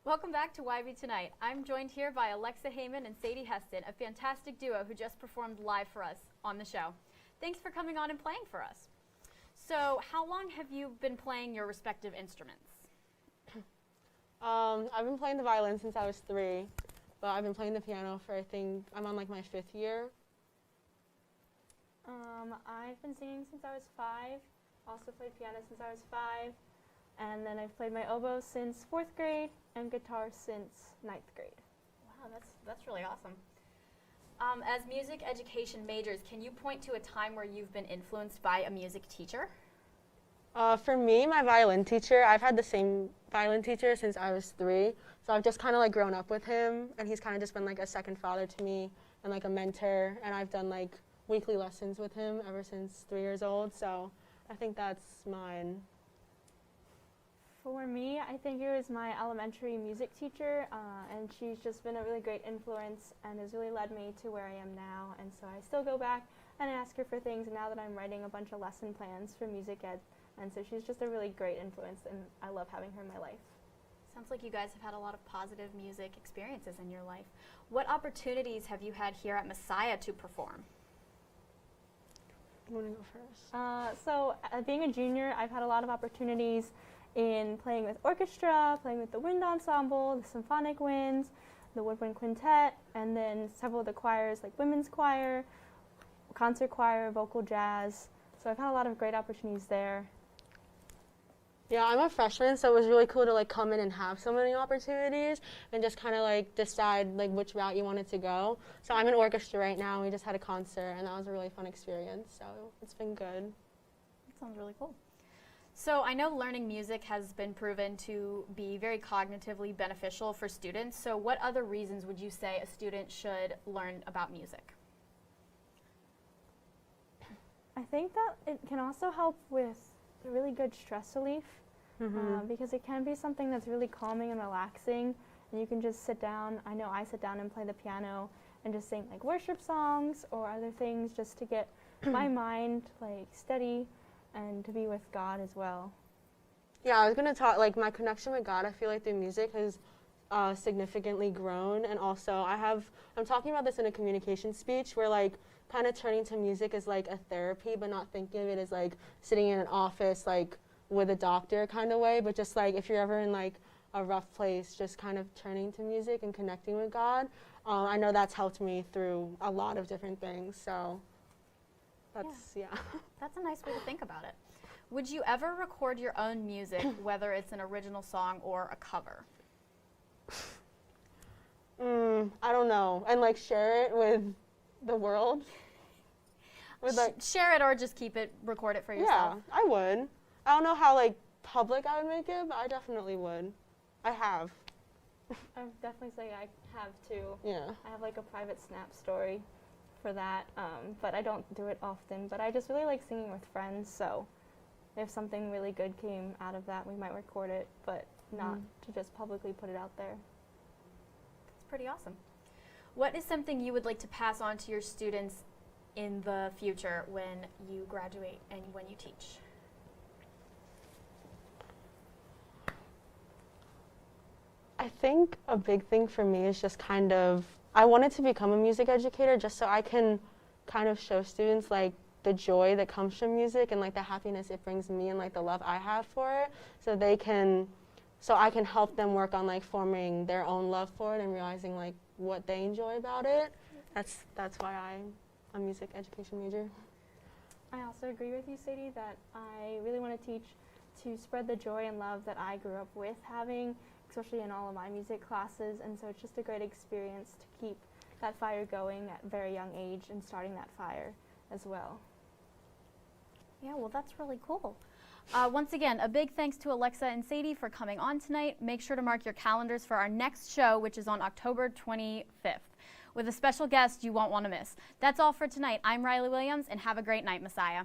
Welcome back to YB Tonight. I'm joined here by Alexa Hayman and Sadie Heston, a fantastic duo who just performed live for us on the show. Thanks for coming on and playing for us. So, how long have you been playing your respective instruments? I've been playing the violin since I was 3, but I've been playing the piano for, I think, I'm on like my 5th year. I've been singing since I was 5, also played piano since I was 5, and then I've played my oboe since 4th grade and guitar since 9th grade. Wow, that's really awesome. As music education majors, can you point to a time where you've been influenced by a music teacher? For me, my violin teacher, I've had the same violin teacher since I was 3, so I've just kind of like grown up with him, and he's kind of just been like a second father to me and like a mentor, and I've done like weekly lessons with him ever since 3 years old, so I think that's mine. For me, I think it was my elementary music teacher, and she's just been a really great influence and has really led me to where I am now, and so I still go back and ask her for things now that I'm writing a bunch of lesson plans for music ed, and so she's just a really great influence, and I love having her in my life. Sounds like you guys have had a lot of positive music experiences in your life. What opportunities have you had here at Messiah to perform? You want to go first? Being a junior, I've had a lot of opportunities in playing with orchestra, playing with the wind ensemble, the symphonic winds, the woodwind quintet, and then several of the choirs like women's choir, concert choir, vocal jazz. So I've had a lot of great opportunities there. Yeah, I'm a freshman, so it was really cool to like come in and have so many opportunities and just kind of like decide like which route you wanted to go. So I'm in orchestra right now, and we just had a concert, and that was a really fun experience, so it's been good. That sounds really cool. So I know learning music has been proven to be very cognitively beneficial for students. So what other reasons would you say a student should learn about music? I think that it can also help with really good stress relief, because it can be something that's really calming and relaxing, and you can just sit down. I know I sit down and play the piano and just sing like worship songs or other things just to get my mind like steady and to be with God as well. Yeah, I was going to talk, like, my connection with God, I feel like through music has significantly grown, and also I'm talking about this in a communication speech where, like, kind of turning to music is like a therapy, but not thinking of it as, like, sitting in an office, like, with a doctor kind of way, but just, like, if you're ever in, like, a rough place, just kind of turning to music and connecting with God. I know that's helped me through a lot of different things, so that's, yeah. That's a nice way to think about it. Would you ever record your own music, whether it's an original song or a cover? I don't know. And like share it with the world? With like share it or just keep it, record it for yourself? Yeah, I would. I don't know how like public I would make it, but I definitely would. I have. I would definitely say I have too. Yeah. I have like a private Snap story for that, but I don't do it often. But I just really like singing with friends, so if something really good came out of that, we might record it, but not to just publicly put it out there. That's pretty awesome. What is something you would like to pass on to your students in the future when you graduate and when you teach? I think a big thing for me is just kind of, I wanted to become a music educator just so I can kind of show students like the joy that comes from music and like the happiness it brings me and like the love I have for it, so I can help them work on like forming their own love for it and realizing like what they enjoy about it. That's why I'm a music education major. I also agree with you, Sadie, that I really want to teach to spread the joy and love that I grew up with having, especially in all of my music classes, and so it's just a great experience to keep that fire going at a very young age and starting that fire as well. Yeah, well, that's really cool. Once again, a big thanks to Alexa and Sadie for coming on tonight. Make sure to mark your calendars for our next show, which is on October 25th, with a special guest you won't want to miss. That's all for tonight. I'm Riley Williams, and have a great night, Messiah.